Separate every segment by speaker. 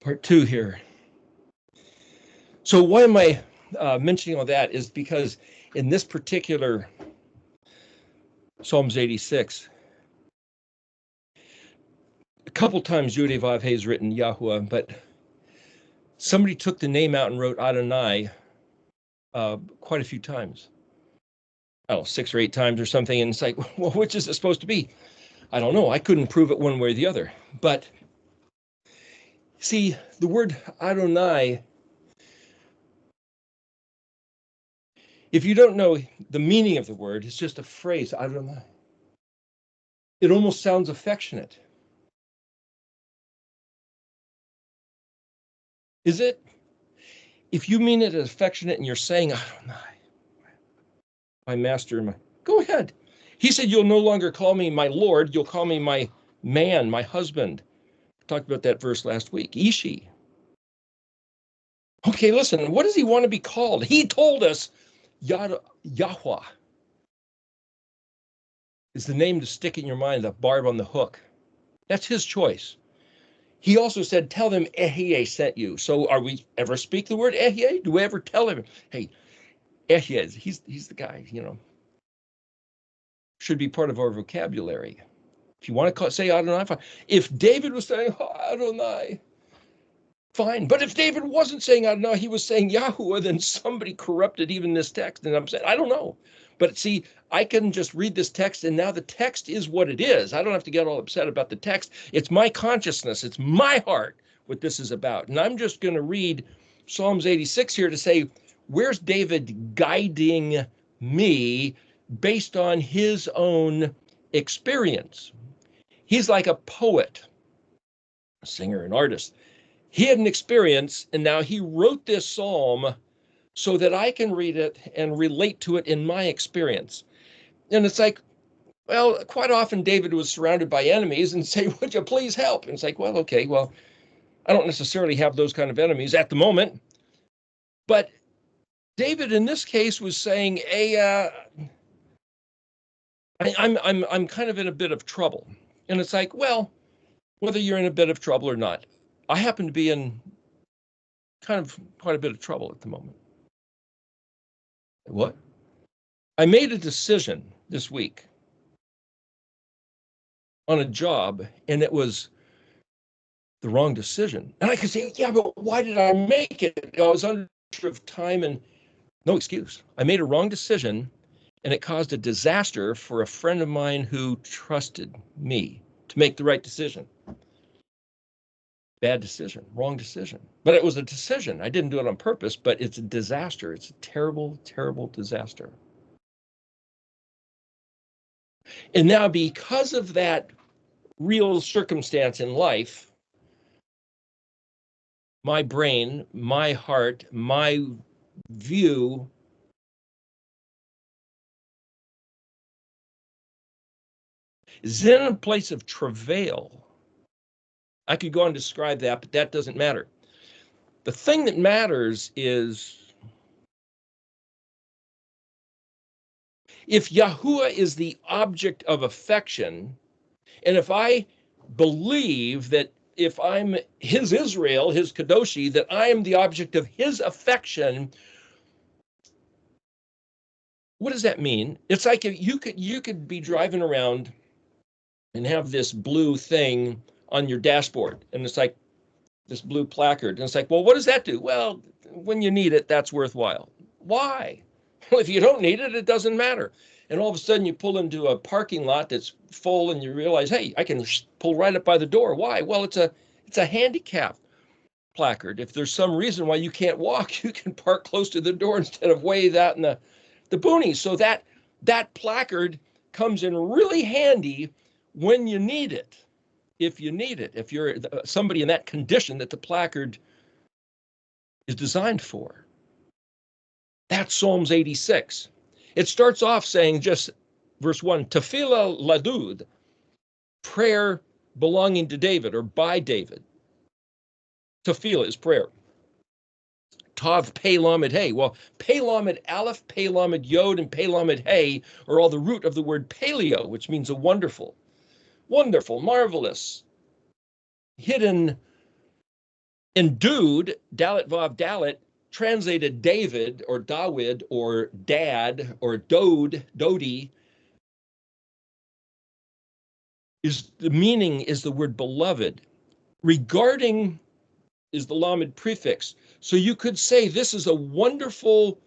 Speaker 1: Part 2 here. So why am I mentioning all that is because in this particular Psalms 86, a couple times Yud-Vav He is written Yahweh, but somebody took the name out and wrote Adonai quite a few times. I don't know, 6 or 8 times or something. And it's like, well, which is it supposed to be? I don't know. I couldn't prove it one way or the other. But see, the word Adonai, if you don't know the meaning of the word, it's just a phrase, Adonai. It almost sounds affectionate. Is it? If you mean it as affectionate and you're saying, Adonai, my master, go ahead. He said, you'll no longer call me my Lord, you'll call me my man, my husband. I talked about that verse last week, Ishi. Okay, listen, what does he want to be called? He told us Yahweh is the name to stick in your mind, the barb on the hook. That's his choice. He also said, tell them Ehyeh sent you. So are we ever speak the word Ehyeh? Do we ever tell him, hey, Ehyeh, he's the guy, should be part of our vocabulary. If you want to say Adonai, fine. If David was saying Adonai, fine. But if David wasn't saying Adonai, he was saying Yahuwah, then somebody corrupted even this text. And I'm saying, I don't know. But see, I can just read this text, and now the text is what it is. I don't have to get all upset about the text. It's my consciousness. It's my heart what this is about. And I'm just going to read Psalms 86 here to say, where's David guiding me based on his own experience? He's like a poet, a singer, an artist. He had an experience, and now he wrote this psalm so that I can read it and relate to it in my experience. And it's like, well, quite often David was surrounded by enemies and say, would you please help? And it's like, well, okay, well, I don't necessarily have those kind of enemies at the moment. But David in this case was saying, hey, I'm kind of in a bit of trouble. And it's like, well, whether you're in a bit of trouble or not, I happen to be in kind of quite a bit of trouble at the moment. What? I made a decision this week on a job, and it was the wrong decision. And I could say, yeah, but why did I make it? I was under of time and no excuse. I made a wrong decision, and it caused a disaster for a friend of mine who trusted me to make the right decision. Bad decision, wrong decision. But it was a decision. I didn't do it on purpose, but it's a disaster. It's a terrible, terrible disaster. And now because of that real circumstance in life, my brain, my heart, my view is in a place of travail. I could go on and describe that, but that doesn't matter. The thing that matters is if Yahuwah is the object of affection, and if I believe that if I'm his Israel, his Kadoshi, that I am the object of his affection, what does that mean? It's like if you could be driving around and have this blue thing on your dashboard, and it's like this blue placard, and it's like, well, what does that do? Well, when you need it, that's worthwhile. Why? Well, if you don't need it, it doesn't matter. And all of a sudden you pull into a parking lot that's full and you realize, hey, I can pull right up by the door. Why? Well, it's a handicap placard. If there's some reason why you can't walk, you can park close to the door instead of way out in the boonies. So that placard comes in really handy when you need it. If you need it, if you're somebody in that condition that the placard is designed for. That's Psalms 86. It starts off saying just verse 1, Tefillah Ladud, prayer belonging to David or by David. Tefillah is prayer. Tav Pei Lamed Hey. Well, Pei Lamed Aleph, Pei Lamed Yod, and Pei Lamed Hey are all the root of the word paleo, which means a wonderful, wonderful, marvelous, hidden And dude, Dalet Vav Dalet, translated David or Dawid or Dad or Dodi, is the meaning is the word beloved. Regarding is the Lamed prefix. So you could say this is a wonderful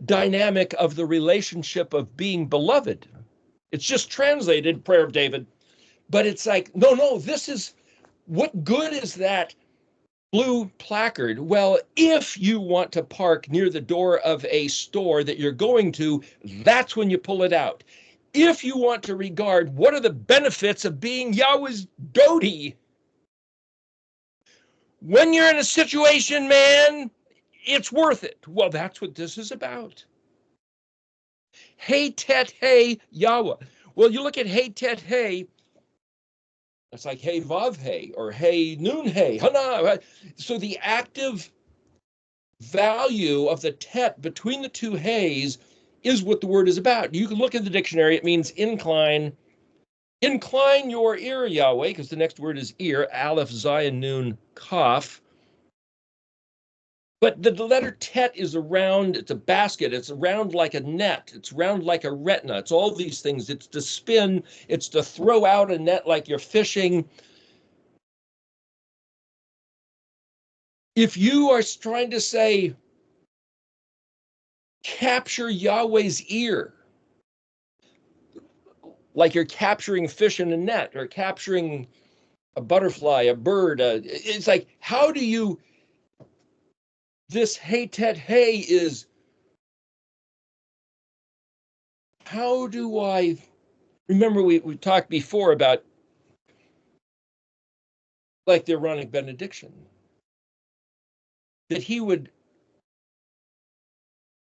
Speaker 1: dynamic of the relationship of being beloved. It's just translated prayer of David, but it's like, no, this is, what good is that blue placard? Well, if you want to park near the door of a store that you're going to, that's when you pull it out. If you want to regard what are the benefits of being Yahweh's Dodi, when you're in a situation, man, it's worth it. Well, that's what this is about. Hey, tet, hey, Yahweh. Well, you look at hey, tet, hey, it's like hey, vav, hey, or hey, noon, hey, hana. So the active value of the tet between the two hays is what the word is about. You can look at the dictionary. It means incline. Incline your ear, Yahweh, because the next word is ear, aleph, zayin, noon, kaf. But the letter tet is around, it's a basket, it's round like a net, it's round like a retina, it's all these things. It's to spin, it's to throw out a net like you're fishing. If you are trying to say, capture Yahweh's ear, like you're capturing fish in a net or capturing a butterfly, a bird, it's like, how do you, this hey, tet, hey is, how do I, remember we talked before about like the Aaronic benediction, that he would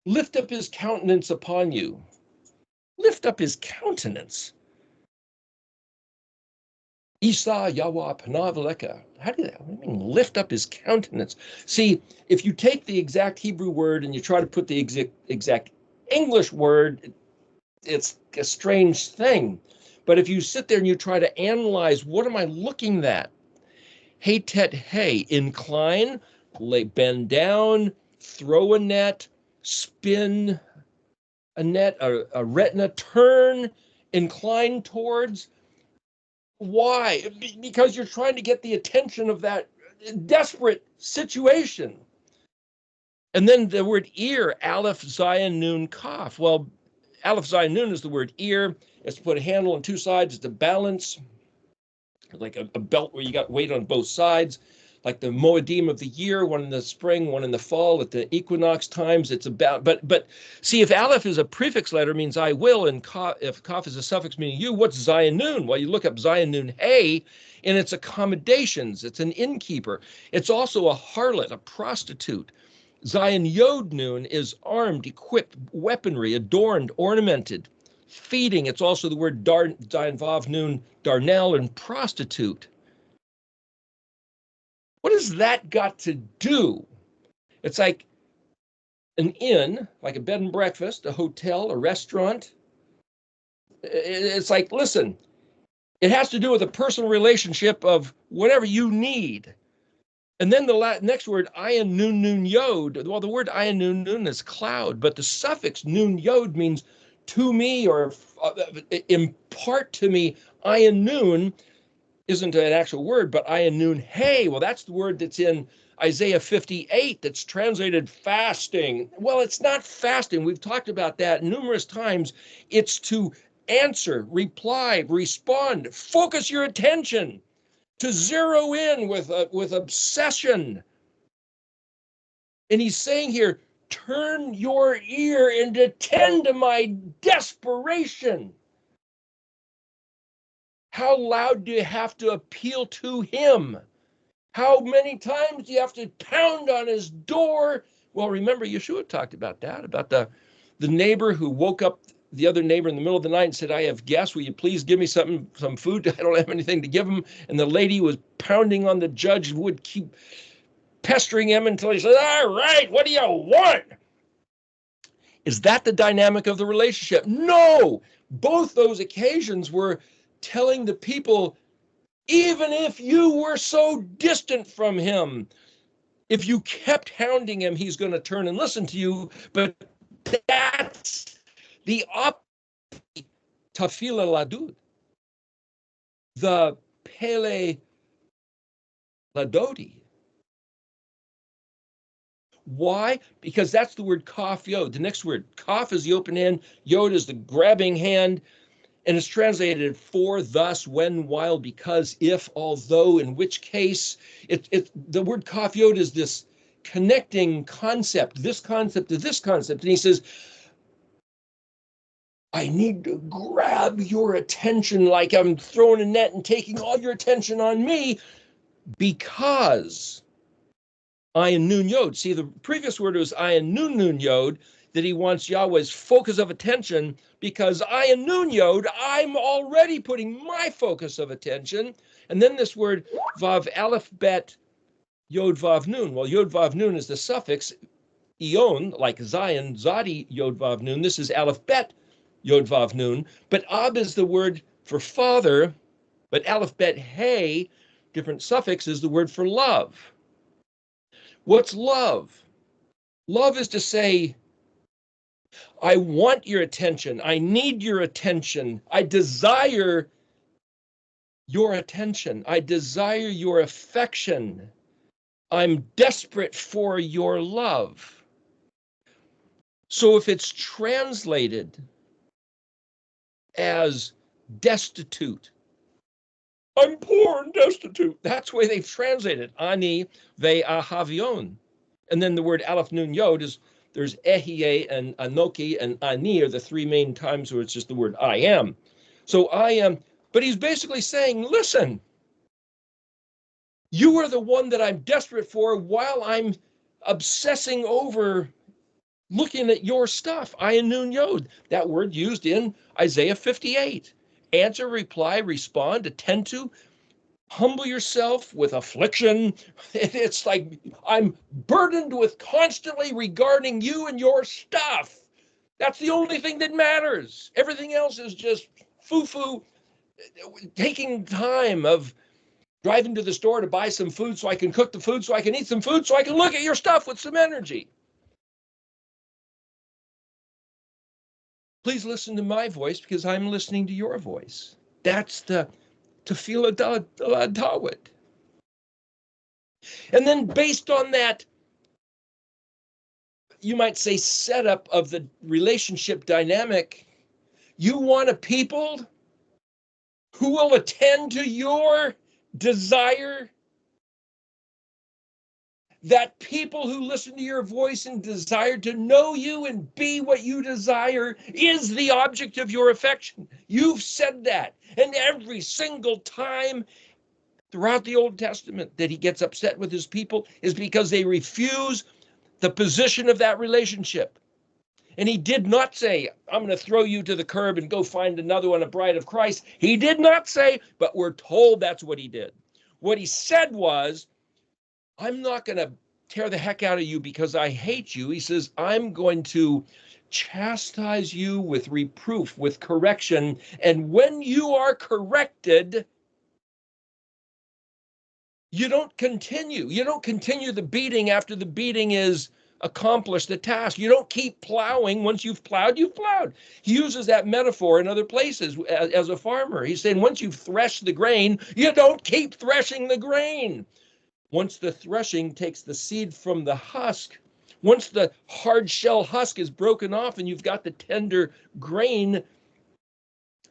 Speaker 1: lift up his countenance upon you. Lift up his countenance. Isa Yahweh Panavaleka. How do you mean lift up his countenance? See, if you take the exact Hebrew word and you try to put the exact English word, it's a strange thing. But if you sit there and you try to analyze, what am I looking at? Hey, tet, hey, incline, bend down, throw a net, spin a net, a retina, turn, incline towards. Why? Because you're trying to get the attention of that desperate situation. And then the word ear, aleph, zayin, noon, kaf. Well, aleph, zayin, noon is the word ear. It's to put a handle on two sides. It's to balance, like a belt where you got weight on both sides. Like the Moedim of the year, one in the spring, one in the fall, at the equinox times, it's about, but see, if aleph is a prefix letter, means I will, and if kaf is a suffix meaning you, what's zayin noon? Well, you look up zayin noon hey, and it's accommodations, it's an innkeeper. It's also a harlot, a prostitute. Zayin yod noon is armed, equipped, weaponry, adorned, ornamented, feeding. It's also the word zayin vav noon, darnel, and prostitute. What has that got to do? It's like an inn, like a bed and breakfast, a hotel, a restaurant. It's like, listen, it has to do with a personal relationship of whatever you need. And then the next word, ayin nun nun yod. Well, the word ayin nun nun is cloud, but the suffix nun yod means to me or impart to me. Ayin nun isn't an actual word, but ayin nun hey. Well, that's the word that's in Isaiah 58 that's translated fasting. Well, it's not fasting. We've talked about that numerous times. It's to answer, reply, respond, focus your attention, to zero in with obsession. And he's saying here, turn your ear and attend to my desperation. How loud do you have to appeal to him? How many times do you have to pound on his door? Well, remember, Yeshua talked about that, about the neighbor who woke up the other neighbor in the middle of the night and said, I have guests. Will you please give me some food? I don't have anything to give him. And the lady was pounding on the judge, would keep pestering him until he said, all right, what do you want? Is that the dynamic of the relationship? No. Both those occasions were telling the people, Even if you were so distant from him, if you kept hounding him, he's going to turn and listen to you. But that's the tafila ladud, the pele ladodi. Why? Because that's the word kaf yod. The next word, kaf is the open hand, yod is the grabbing hand, and it's translated for, thus, when, while, because, if, although, in which case. The word kaf yod is this connecting concept, this concept to this concept. And he says, I need to grab your attention like I'm throwing a net and taking all your attention on me, because ayin nun yod. See, the previous word was ayin nun yod, that he wants Yahweh's focus of attention, because ayin nun yod, I'm already putting my focus of attention. And then this word vav aleph bet yod vav nun. Well, yod vav nun is the suffix ion, like Zion, zadi yod vav nun. This is aleph bet yod vav nun. But ab is the word for father, but aleph bet hey, different suffix, is the word for love. What's love? Love is to say, I want your attention. I need your attention. I desire your attention. I desire your affection. I'm desperate for your love. So if it's translated as destitute, I'm poor and destitute. That's the way they've translated ani ve'ahavion. And then the word aleph nun yod is, there's ehye and anoki and ani are the three main times where it's just the word I am. So I am, but he's basically saying, listen, you are the one that I'm desperate for while I'm obsessing over looking at your stuff. Ayin nun yod, that word used in Isaiah 58. Answer, reply, respond, attend to, humble yourself with affliction. It's like I'm burdened with constantly regarding you and your stuff. That's the only thing that matters. Everything else is just foo-foo, taking time of driving to the store to buy some food so I can cook the food, so I can eat some food, so I can look at your stuff with some energy. Please listen to my voice because I'm listening to your voice. That's the tefillah dawit. And then based on that, you might say, setup of the relationship dynamic, you want a people who will attend to your desire. That people who listen to your voice and desire to know you and be what you desire is the object of your affection. You've said that. And every single time throughout the Old Testament that he gets upset with his people is because they refuse the position of that relationship. And he did not say, I'm going to throw you to the curb and go find another one, a bride of Christ. He did not say, but we're told that's what he did. What he said was, I'm not going to tear the heck out of you because I hate you. He says, I'm going to chastise you with reproof, with correction. And when you are corrected, you don't continue. You don't continue the beating after the beating is accomplished, the task. You don't keep plowing. Once you've plowed, you've plowed. He uses that metaphor in other places as a farmer. He's saying once you've threshed the grain, you don't keep threshing the grain. Once the threshing takes the seed from the husk, once the hard shell husk is broken off and you've got the tender grain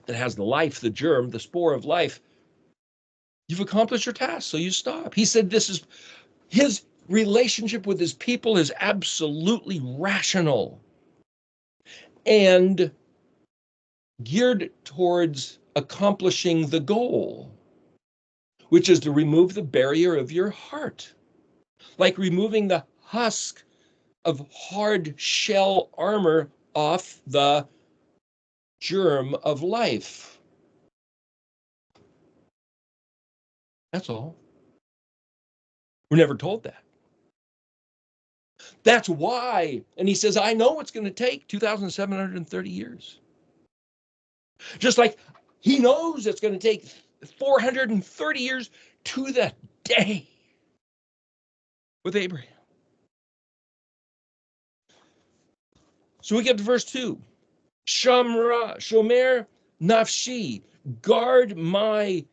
Speaker 1: that has the life, the germ, the spore of life, you've accomplished your task, so you stop. He said this is his relationship with his people is absolutely rational and geared towards accomplishing the goal, which is to remove the barrier of your heart, like removing the husk of hard shell armor off the germ of life. That's all. We're never told that. That's why, and he says, I know it's going to take 2,730 years. Just like he knows it's going to take 430 years to the day with Abraham. So we get to verse 2. Shomer nafshi, guard the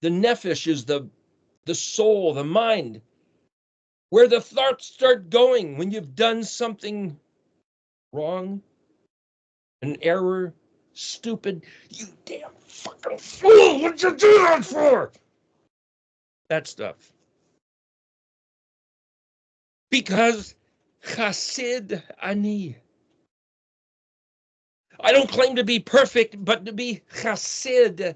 Speaker 1: nephesh is the soul, the mind, where the thoughts start going when you've done something wrong, an error, stupid. You damn fucking fool, what'd you do that for? That stuff. Because chassid ani. I don't claim to be perfect, but to be chassid.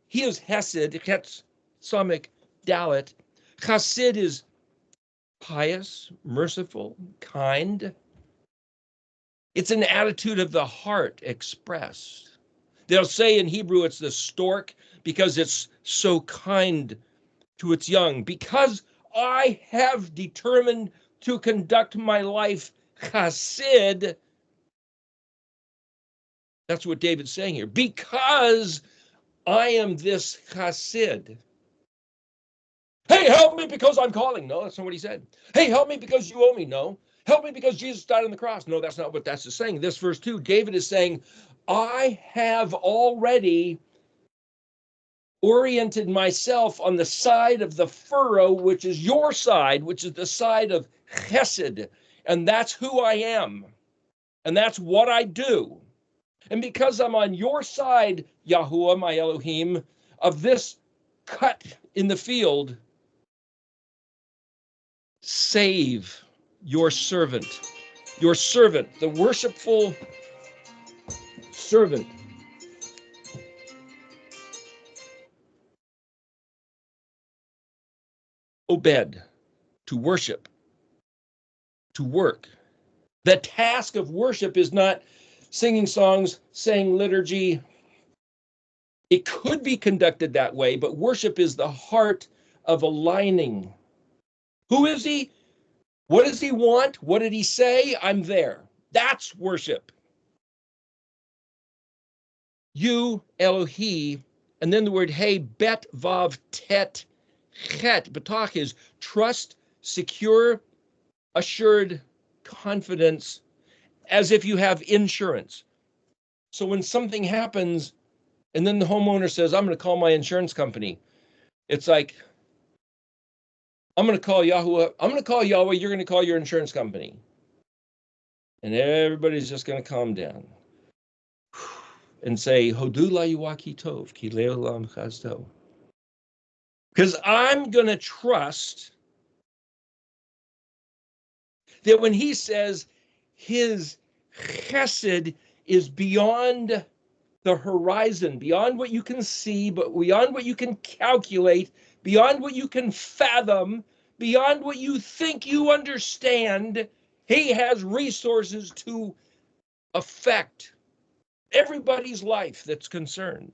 Speaker 1: He is hesed, chet samek dalet. Chassid is pious, merciful, kind. It's an attitude of the heart expressed. They'll say in Hebrew it's the stork because it's so kind to its young. Because I have determined to conduct my life chassid. That's what David's saying here. Because I am this chassid. Hey, help me because I'm calling. No, that's not what he said. Hey, help me because you owe me. No. Help me because Jesus died on the cross. No, that's not what that's saying. This verse 2, David is saying, I have already oriented myself on the side of the furrow, which is your side, which is the side of chesed. And that's who I am. And that's what I do. And because I'm on your side, Yahuwah, my Elohim, of this cut in the field, save your servant, the worshipful servant. Obed, to worship, to work. The task of worship is not singing songs, saying liturgy. It could be conducted that way, but worship is the heart of aligning. Who is he? What does he want? What did he say? I'm there. That's worship. You, Elohi, and then the word hey, bet, vav, tet, chet. Batach is trust, secure, assured, confidence, as if you have insurance. So when something happens, and then the homeowner says, I'm going to call my insurance company. It's like, I'm going to call Yahweh. I'm going to call Yahweh. You're going to call your insurance company. And everybody's just going to calm down and say, Hodu la yuaki tov, ki leolam chazdo. Because I'm going to trust that when he says his chesed is beyond the horizon, beyond what you can see, but beyond what you can calculate, beyond what you can fathom, beyond what you think you understand, he has resources to affect everybody's life that's concerned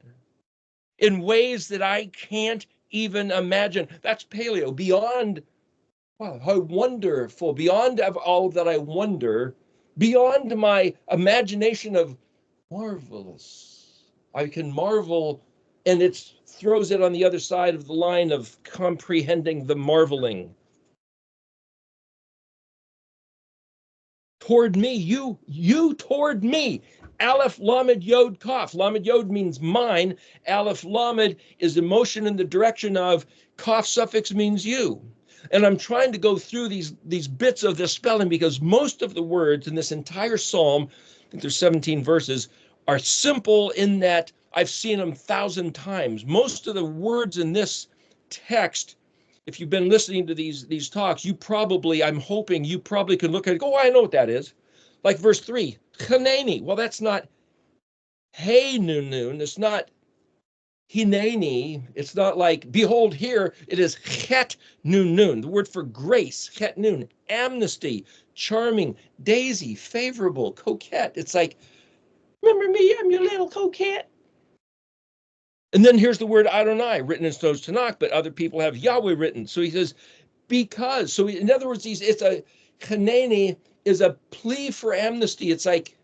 Speaker 1: in ways that I can't even imagine. That's paleo, beyond, wow, how wonderful, beyond all that I wonder, beyond my imagination of marvelous. I can marvel, and it throws it on the other side of the line of comprehending the marveling. Toward me, you toward me. Aleph, Lamed, Yod, Kaf. Lamed, Yod means mine. Aleph, Lamed is emotion in the direction of. Kaf suffix means you. And I'm trying to go through these bits of this spelling because most of the words in this entire psalm, I think there's 17 verses, are simple in that I've seen them 1,000 times. Most of the words in this text, if you've been listening to these talks, I'm hoping you probably can look at it, go, oh, I know what that is. Like verse 3, Chaneni. Well, that's not hey nun. It's not hineni. It's not like behold here. It is chet nun. The word for grace, chet nun, amnesty, charming, daisy, favorable, coquette. It's like, remember me, I'm your little coquette. And then here's the word Adonai, written in Stones Tanakh, but other people have Yahweh written. So he says, because. So in other words, it's a Hanani is a plea for amnesty. It's like,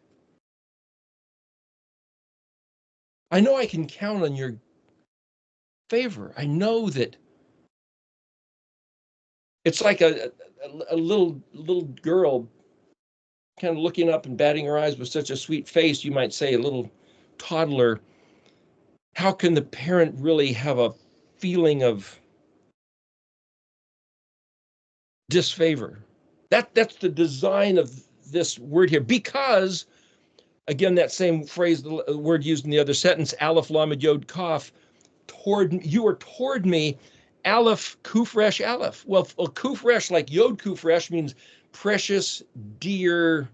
Speaker 1: I know I can count on your favor. I know that it's like a little girl kind of looking up and batting her eyes with such a sweet face, you might say, a little toddler. How can the parent really have a feeling of disfavor? That's the design of this word here, because again, that same phrase, the word used in the other sentence, aleph lamed yod kaf, you are toward me, aleph kufresh aleph. Well, kufresh, like yod kufresh, means precious, dear,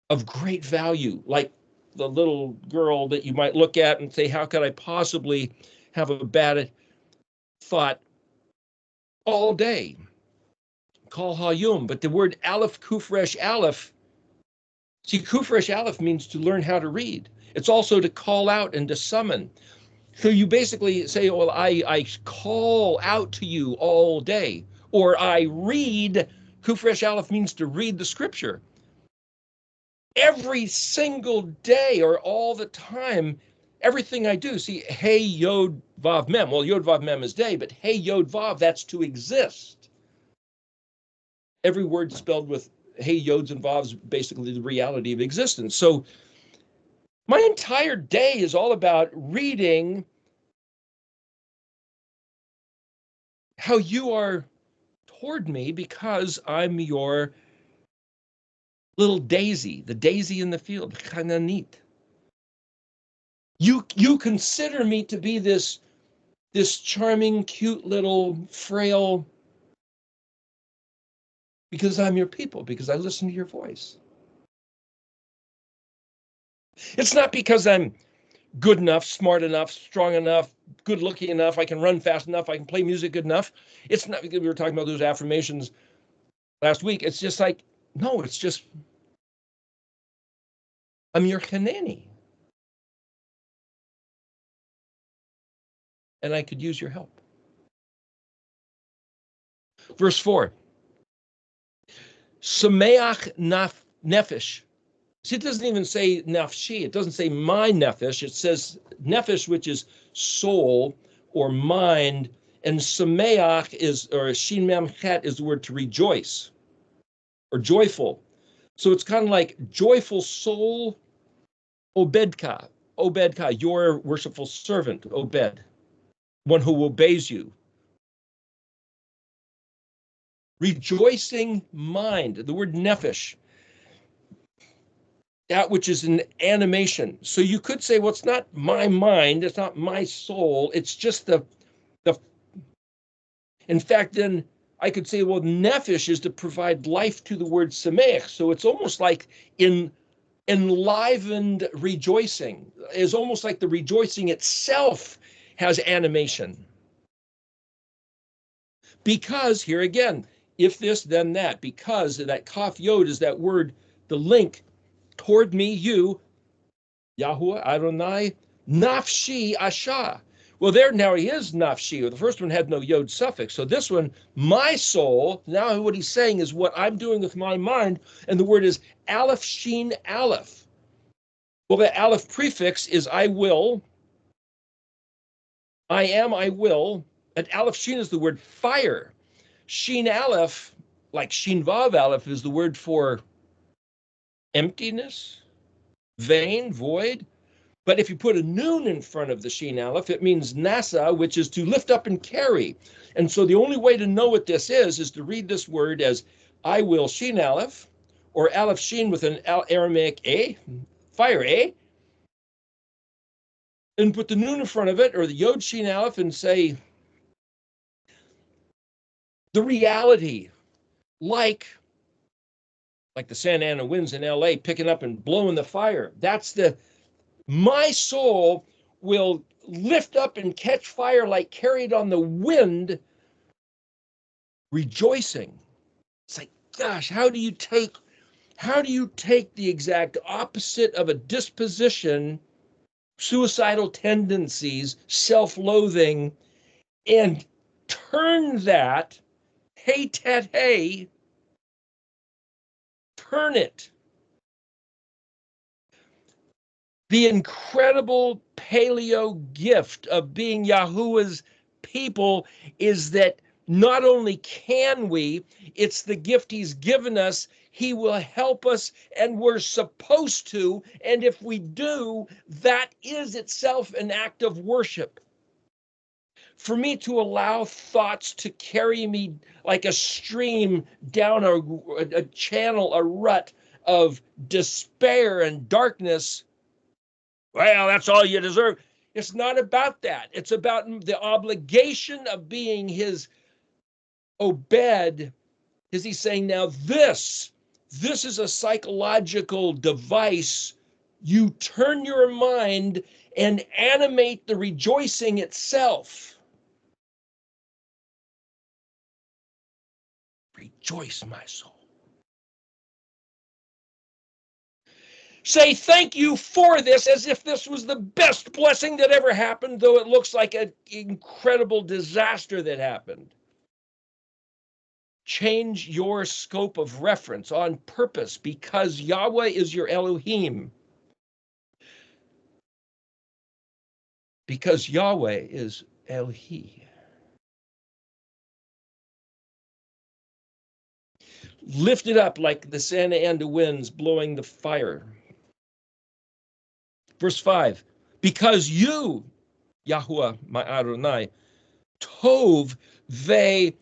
Speaker 1: of great value, like the little girl that you might look at and say, how could I possibly have a bad thought all day? Kol hayum. But the word aleph kufresh aleph, see, kufresh aleph means to learn how to read. It's also to call out and to summon. So you basically say, well, I call out to you all day, or I read. Kufresh aleph means to read the scripture. Every single day or all the time, everything I do. See, hey, yod, vav, mem. Well, yod, vav, mem is day, but hey, yod, vav, that's to exist. Every word spelled with hey, yods, and vavs, basically the reality of existence. So my entire day is all about reading how you are toward me, because I'm your little daisy, the daisy in the field, kind of neat. You consider me to be this charming, cute little frail, because I'm your people, because I listen to your voice. It's not because I'm good enough, smart enough, strong enough, good looking enough, I can run fast enough, I can play music good enough. It's not because we were talking about those affirmations last week. It's just like, no, it's just, I'm your Hanani. And I could use your help. Verse 4. Sameach nefesh. See, it doesn't even say nafshi. It doesn't say my nefesh. It says nefesh, which is soul or mind. And sameach is, or shin mem chet, is the word to rejoice or joyful. So it's kind of like joyful soul, obedka, your worshipful servant, Obed, one who obeys you. Rejoicing mind, the word nefesh, that which is an animation. So you could say, well, it's not my mind, it's not my soul, it's just the in fact, then I could say, well, nefesh is to provide life to the word sameach. So it's almost like enlivened rejoicing, is almost like the rejoicing itself has animation. Because here again, if this, then that, because that kaf yod is that word, the link toward me, you, Yahweh, Adonai, nafshi asha. Well, there now he is nafshi. The first one had no yod suffix. So this one, my soul, now what he's saying is what I'm doing with my mind, and the word is aleph shin aleph. Well, the aleph prefix is I will, I am, I will, and aleph shin is the word fire. Shin aleph, like shin vav aleph, is the word for emptiness, vain, void. But if you put a noon in front of the shin aleph, it means nasa, which is to lift up and carry. And so the only way to know what this is to read this word as I will shin aleph, or aleph shin with an Aramaic a, fire a, and put the noon in front of it, or the yod shin aleph, and say the reality, like the Santa Ana winds in LA picking up and blowing the fire. That's my soul will lift up and catch fire like carried on the wind, rejoicing. It's like, gosh, how do you take the exact opposite of a disposition, suicidal tendencies, self-loathing, and turn that, hey, tet, hey, turn it. The incredible paleo gift of being Yahuwah's people is that not only can we, it's the gift he's given us. He will help us, and we're supposed to. And if we do, that is itself an act of worship. For me to allow thoughts to carry me like a stream down a channel, a rut of despair and darkness, well, that's all you deserve. It's not about that. It's about the obligation of being his obed. Is he saying, now this is a psychological device. You turn your mind and animate the rejoicing itself. Rejoice, my soul. Say thank you for this as if this was the best blessing that ever happened, though it looks like an incredible disaster that happened. Change your scope of reference on purpose because Yahweh is your Elohim. Because Yahweh is Elohi. Lift it up like the Santa Ana winds blowing the fire. Verse 5, because you, Yahuwah, my Adonai, Tov ve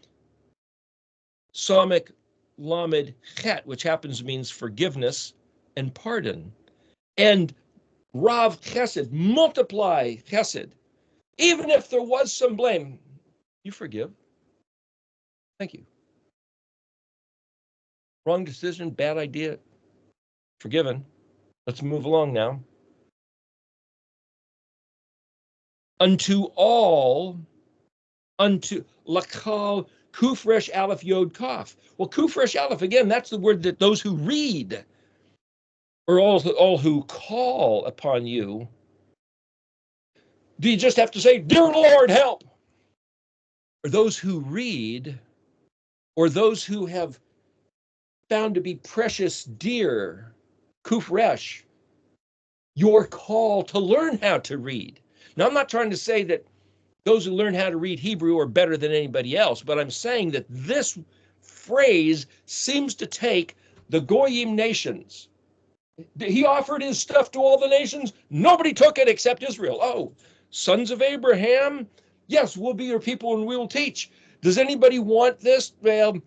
Speaker 1: Somek Lamed Chet, which happens means forgiveness and pardon. And Rav Chesed, multiply Chesed. Even if there was some blame, you forgive. Thank you. Wrong decision, bad idea, forgiven. Let's move along now. Unto all, unto lakal kufresh aleph yod kaf. Well, kufresh aleph, again, that's the word that those who read, or all who call upon you. Do you just have to say, dear Lord, help? Or those who read, or those who have found to be precious dear, kufresh, your call to learn how to read. Now, I'm not trying to say that those who learn how to read Hebrew are better than anybody else, but I'm saying that this phrase seems to take the Goyim nations. He offered his stuff to all the nations. Nobody took it except Israel. Oh, sons of Abraham, yes, we'll be your people and we will teach. Does anybody want this? Well,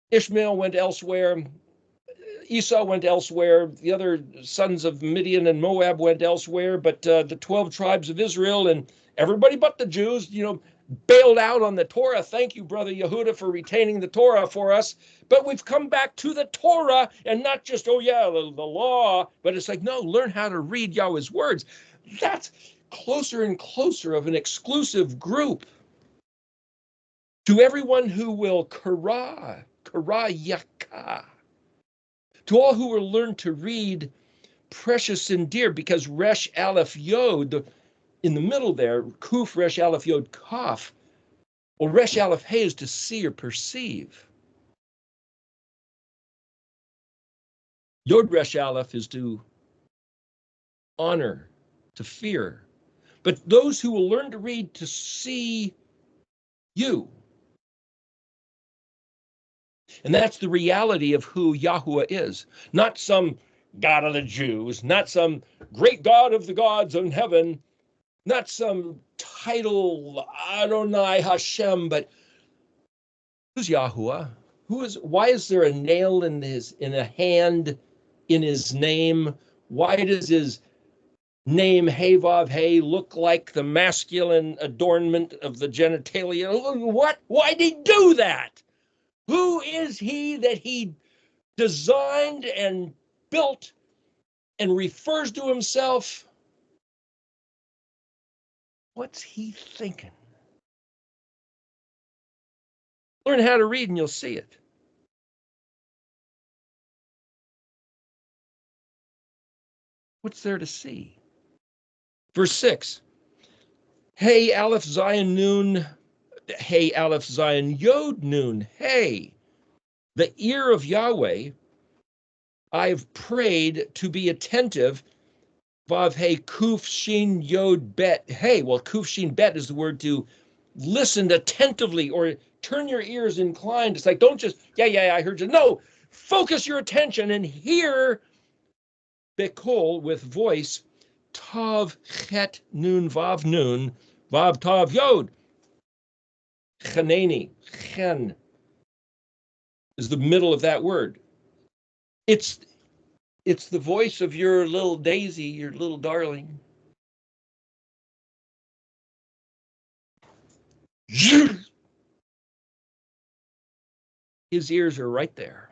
Speaker 1: Ishmael went elsewhere. Esau went elsewhere. The other sons of Midian and Moab went elsewhere. But the 12 tribes of Israel and everybody but the Jews, bailed out on the Torah. Thank you, Brother Yehuda, for retaining the Torah for us. But we've come back to the Torah and not just, the law. But it's like, no, learn how to read Yahweh's words. That's closer and closer of an exclusive group. To everyone who will kara yaka. To all who will learn to read precious and dear, because Resh Aleph Yod, in the middle there, Kuf Resh Aleph Yod Kaf, or Resh Aleph Hey is to see or perceive. Yod Resh Aleph is to honor, to fear. But those who will learn to read to see you. And that's the reality of who Yahuwah is. Not some God of the Jews, not some great God of the gods in heaven, not some title Adonai Hashem, but who's Yahuwah? Why is there a nail in a hand in his name? Why does his name Hey-Vav Hey look like the masculine adornment of the genitalia? What? Why did he do that? Who is he that he designed and built and refers to himself? What's he thinking? Learn how to read and you'll see it. What's there to see? Verse 6. Hey, Aleph Zion Nun. Hey, Aleph Zion Yod Nun. Hey, the ear of Yahweh, I've prayed to be attentive. Vav Hey Kuf Shin Yod Bet. Hey, well, Kuf Shin Bet is the word to listen attentively or turn your ears inclined. It's like, don't just, yeah, I heard you. No, focus your attention and hear Bekol with voice. Tav Chet Nun Vav Nun Vav Tav Yod. Chaneni, chen is the middle of that word. It's the voice of your little Daisy, your little darling. His ears are right there.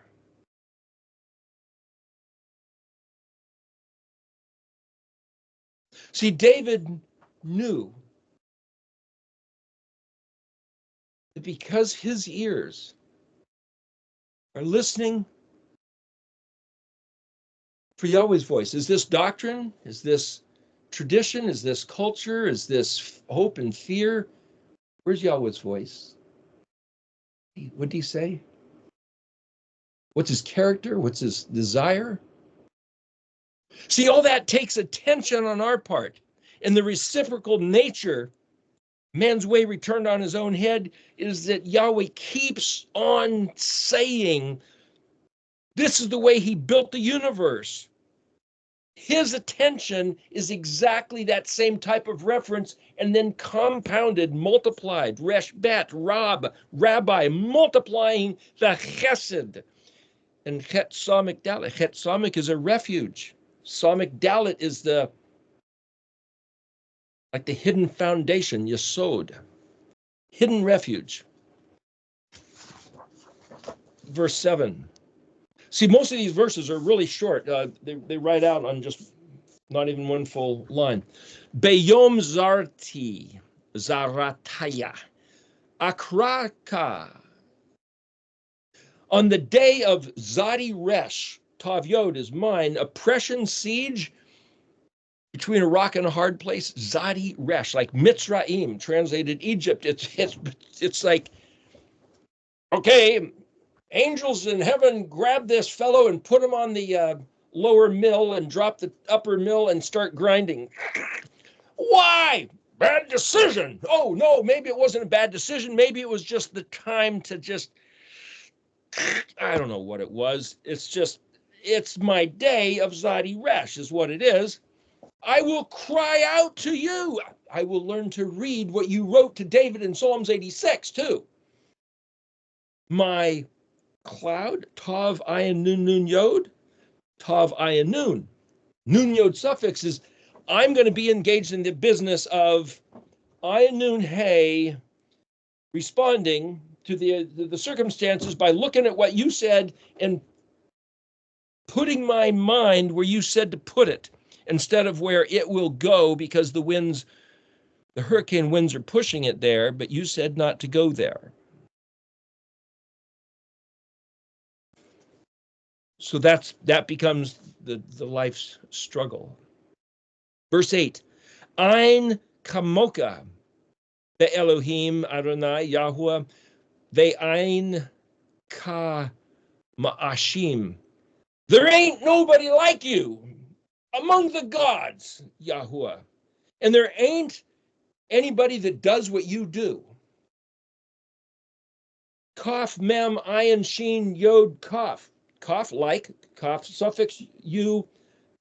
Speaker 1: See, David knew that because his ears are listening for Yahweh's voice. Is this doctrine? Is this tradition? Is this culture? Is this hope and fear? Where's Yahweh's voice? What did he say? What's his character? What's his desire? See, all that takes attention on our part. And the reciprocal nature, man's way returned on his own head, is that Yahweh keeps on saying, this is the way he built the universe. His attention is exactly that same type of reference and then compounded, multiplied, resh, bet, rab, rabbi, multiplying the chesed. And chet samik dalet. Chet samik is a refuge. Samik dalet is the hidden foundation, yesod, hidden refuge. Verse 7. See, most of these verses are really short. They write out on just not even one full line. Beyom zarti, zarataya, akraka. On the day of Zadi Resh, Tav Yod is mine, oppression, siege, between a rock and a hard place, Zadi Resh, like Mitzrayim, translated Egypt. It's like, okay, angels in heaven grab this fellow and put him on the lower mill and drop the upper mill and start grinding. Why? Bad decision. Oh, no, maybe it wasn't a bad decision. Maybe it was just the time to just, I don't know what it was. It's my day of Zadi Resh is what it is. I will cry out to you. I will learn to read what you wrote to David in Psalms 86 too. My cloud, Tav Ayin Nun Nun Yod, Tav Ayin Nun. Nun Yod suffix is, I'm going to be engaged in the business of Ayin Nun Hey, responding to the circumstances by looking at what you said and putting my mind where you said to put it, instead of where it will go because the hurricane winds are pushing it there, but you said not to go there. So that becomes the life's struggle. Verse 8, Ein kamoka, the Elohim Adonai Yahuwah, ve'ein ka ma'ashim. There ain't nobody like you among the gods, Yahuwah. And there ain't anybody that does what you do. Kaf, mem, ayin, shin, yod, kaf. Kaf, like, kaf, suffix, you,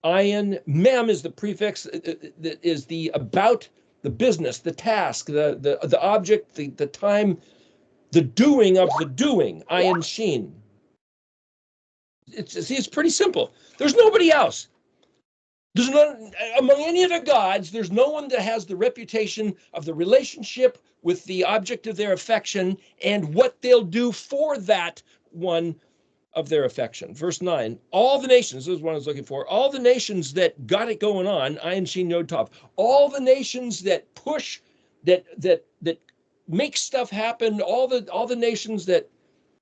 Speaker 1: ayin, mem is the prefix that is the about, the business, the task, the object, the time, the doing of the doing, ayin, shin. It's pretty simple. There's nobody else. There's none, among any of the gods, there's no one that has the reputation of the relationship with the object of their affection and what they'll do for that one of their affection. Verse 9, all the nations, this is what I was looking for, all the nations that got it going on, Ayin Shin Yod Tav, all the nations that push, that make stuff happen, all the nations that,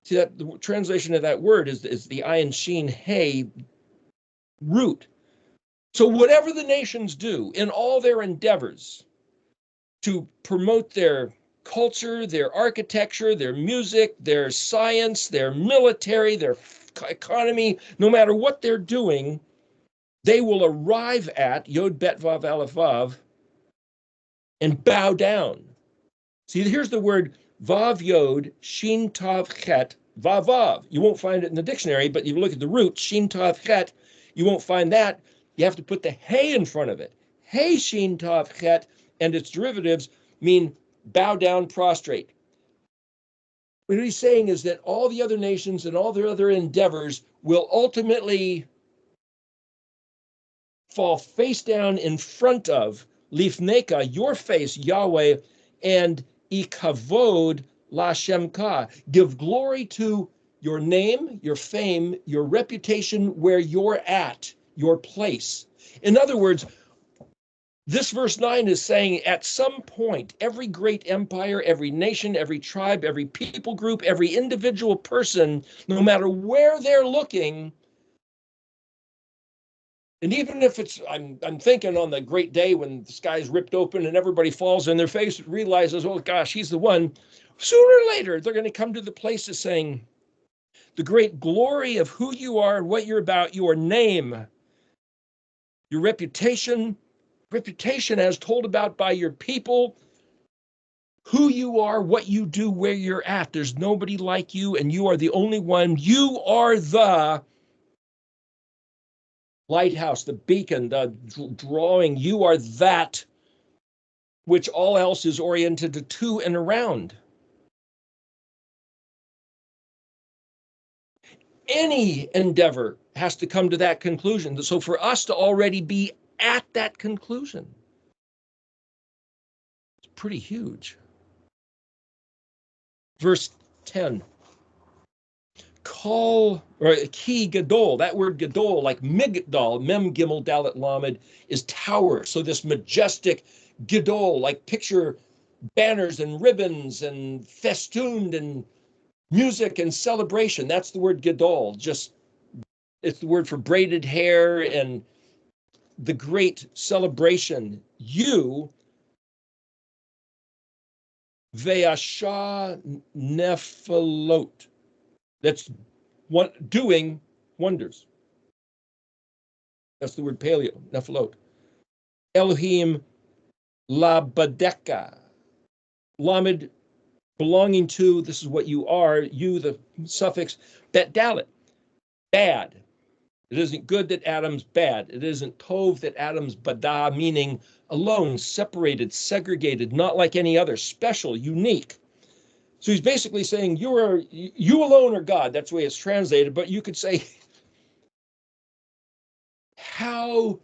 Speaker 1: see that the translation of that word is the Ayin Shin Hey root. So whatever the nations do in all their endeavors to promote their culture, their architecture, their music, their science, their military, their economy, no matter what they're doing, they will arrive at Yod Bet Vav Aleph Vav and bow down. See, here's the word Vav Yod Shin Tav Chet Vav Vav. You won't find it in the dictionary, but you look at the root Shin Tav Chet, you won't find that. You have to put the Hey in front of it. Hey Shin Tav Chet, and its derivatives mean bow down, prostrate. What he's saying is that all the other nations and all their other endeavors will ultimately fall face down in front of Lifneka, your face, Yahweh, and Ikavod Lashemka. Give glory to your name, your fame, your reputation, where you're at, your place. In other words, this verse 9 is saying at some point, every great empire, every nation, every tribe, every people group, every individual person, no matter where they're looking, and even if it's, I'm thinking on the great day when the sky's ripped open and everybody falls in their face and realizes, oh gosh, he's the one. Sooner or later, they're going to come to the place of saying, the great glory of who you are and what you're about, your name, your reputation as told about by your people, who you are, what you do, where you're at. There's nobody like you, and you are the only one. You are the lighthouse, the beacon, the drawing. You are that which all else is oriented to and around. Any endeavor has to come to that conclusion. So for us to already be at that conclusion, it's pretty huge. Verse 10. Call, or ki gadol, that word gadol, like migdal, mem gimel dalet lamed, is tower. So this majestic gadol, like picture banners and ribbons and festooned and music and celebration. That's the word gadol. Just, it's the word for braided hair and the great celebration. You, ve'asha nephalot. That's doing wonders. That's the word paleo, nephalot. Elohim labadeka. Lamed, belonging to, this is what you are, you, the suffix, bet dalet, bad. It isn't good that Adam's bad. It isn't tov that Adam's bada, meaning alone, separated, segregated, not like any other, special, unique. So he's basically saying you alone are God. That's the way it's translated. But you could say, how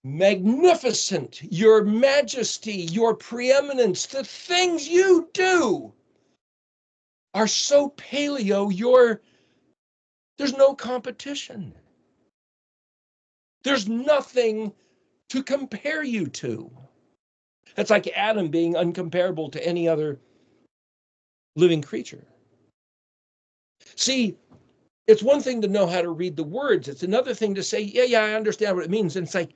Speaker 1: magnificent, your majesty, your preeminence, the things you do are so paleo, there's no competition. There's nothing to compare you to. That's like Adam being uncomparable to any other living creature. See, it's one thing to know how to read the words. It's another thing to say, yeah, I understand what it means. And it's like,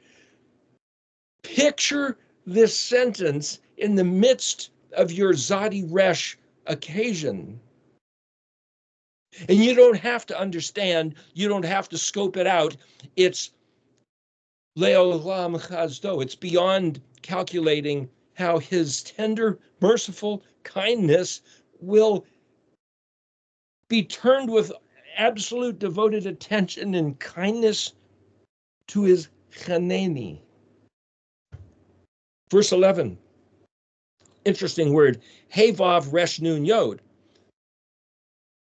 Speaker 1: picture this sentence in the midst of your Zadi Resh occasion. And you don't have to understand, you don't have to scope it out. It's Le'olam Chazdo. It's beyond calculating how his tender, merciful kindness will be turned with absolute devoted attention and kindness to his Chaneni. Verse 11, interesting word, Hey Vav Resh Nun Yod.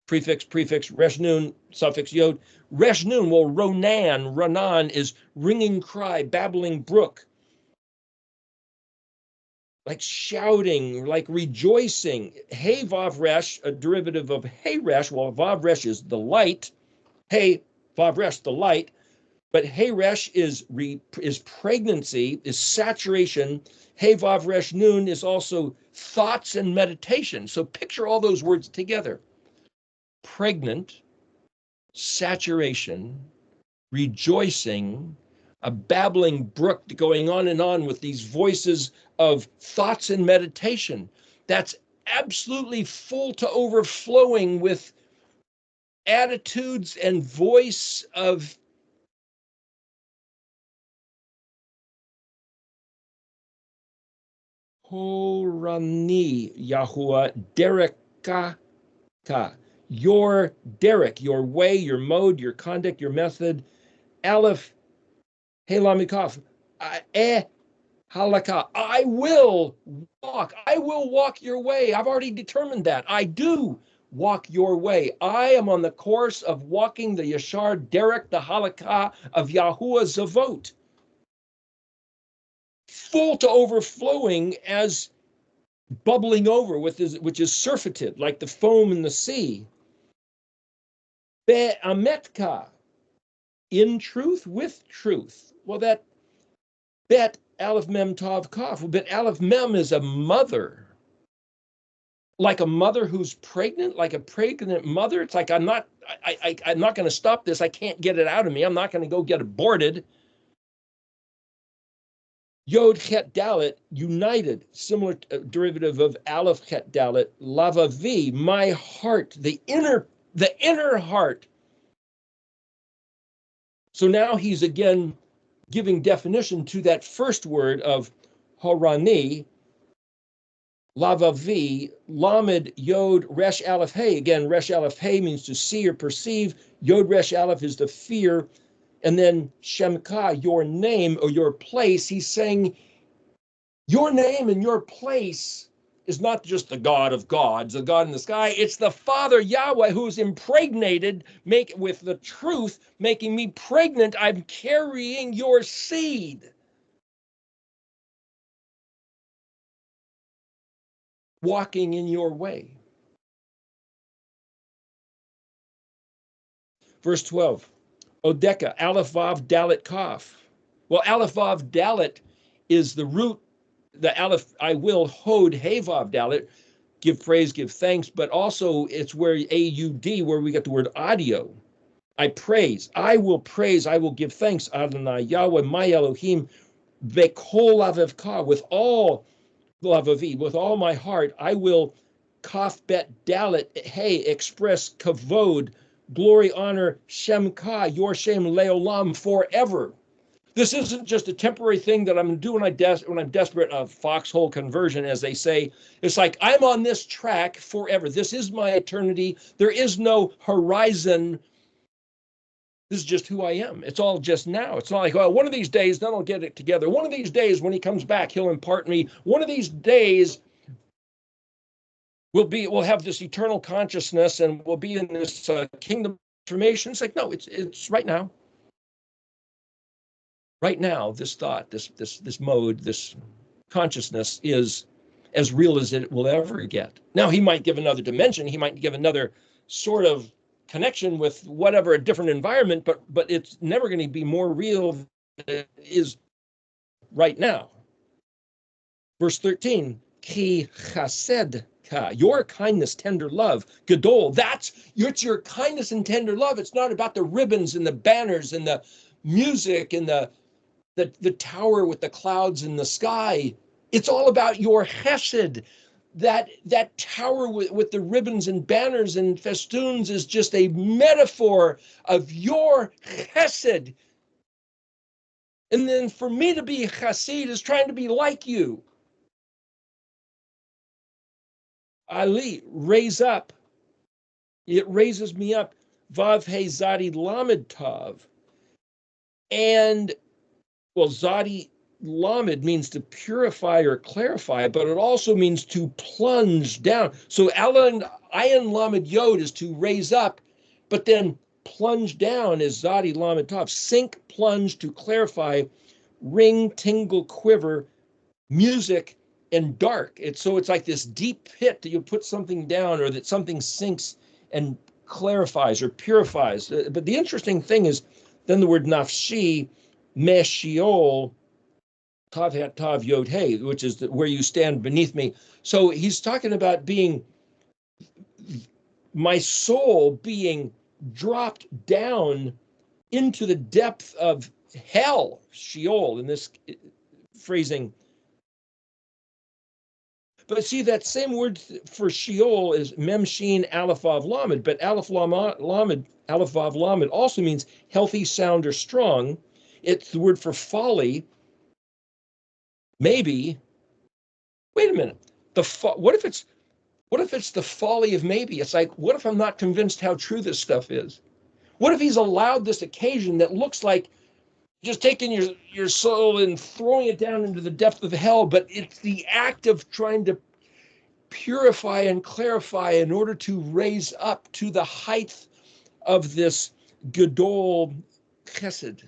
Speaker 1: Prefix, Resh Nun, suffix Yod. Resh Nun, well, Ranan is ringing cry, babbling brook. Like shouting, like rejoicing. Hey Vav Resh, a derivative of Hey Resh, well, Vav Resh is the light. Hey Vav Resh, the light. But Hey Resh is pregnancy, is saturation. Hey Vav Resh Nun is also thoughts and meditation. So picture all those words together. Pregnant, saturation, rejoicing, a babbling brook going on and on with these voices of thoughts and meditation. That's absolutely full to overflowing with attitudes and voice of Horani Yahuwah Derekah. Your derek, your way, your mode, your conduct, your method. Aleph Helamikaf. Halakha. I will walk your way. I've already determined that. I do walk your way. I am on the course of walking the Yashar Derek, the Halakha of Yahuwah Zavot. Full to overflowing as bubbling over, which is surfeited, like the foam in the sea. Be'ametka, in truth, with truth. Well, that bet Aleph Mem Tav Kaf, but Aleph Mem is a mother. Like a mother who's pregnant, like a pregnant mother. It's like I'm not going to stop this. I can't get it out of me. I'm not going to go get aborted. Yod Chet Dalet, united, similar derivative of Aleph Chet Dalet, Lava V, my heart, the inner heart. So now he's again giving definition to that first word of Horani, Lava V, Lamed, Yod, Resh Aleph Hey. Again, Resh Aleph Hey means to see or perceive. Yod Resh Aleph is the fear. And then Shemka, your name or your place. He's saying your name and your place is not just the God of gods, the God in the sky. It's the Father Yahweh who's impregnated, with the truth, making me pregnant. I'm carrying your seed. Walking in your way. Verse 12, Odeka, Aleph Vav Dalet Kaf. Well, Aleph Vav Dalet is the root, the Aleph, I will, Hod, Hey Vav Dalet, give praise, give thanks, but also it's where A-U-D, where we get the word audio. I praise, I will give thanks, Adonai, Yahweh, my Elohim, Bekol Avevka, with all Lavavi, with all my heart, I will Kaf Bet Dalet, Hey, express Kavod, glory, honor, Shemka, your Shem Leolam, forever. This isn't just a temporary thing that I'm going to do when I'm desperate of foxhole conversion, as they say. It's like I'm on this track forever. This is my eternity. There is no horizon. This is just who I am. It's all just now. It's not like, well, one of these days, then I'll get it together. One of these days, when he comes back, he'll impart me. One of these days, we'll have this eternal consciousness and we'll be in this kingdom transformation. It's like, no, it's right now. Right now, this thought, this mode, this consciousness is as real as it will ever get. Now, he might give another dimension. He might give another sort of connection with whatever, a different environment, but it's never going to be more real than it is right now. Verse 13, Ki chased ka, your kindness, tender love, gadol, it's your kindness and tender love. It's not about the ribbons and the banners and the music and the tower with the clouds in the sky. It's all about your chesed. That tower with the ribbons and banners and festoons is just a metaphor of your chesed. And then for me to be chassid is trying to be like you. Ali, raise up. It raises me up. Vav he zadi lamed tav. And, well, zadi lamed means to purify or clarify, but it also means to plunge down. So ayin lamed yod is to raise up, but then plunge down is zadi lamed tav. Sink, plunge, to clarify, ring, tingle, quiver, music, and dark. It's like this deep pit that you put something down, or that something sinks and clarifies or purifies. But the interesting thing is then the word nafshi, meshiol, tav hat tav yod hey, which is where you stand beneath me. So he's talking about being, my soul being dropped down into the depth of hell, Sheol, in this phrasing. But see, that same word for Sheol is Mem Shin Aleph Vav Lamed, but Aleph Vav Lamed also means healthy, sound, or strong. It's the word for folly, maybe, wait a minute. What if it's the folly of maybe? It's like, what if I'm not convinced how true this stuff is? What if he's allowed this occasion that looks like just taking your soul and throwing it down into the depth of hell, but it's the act of trying to purify and clarify in order to raise up to the height of this Gadol Chesed.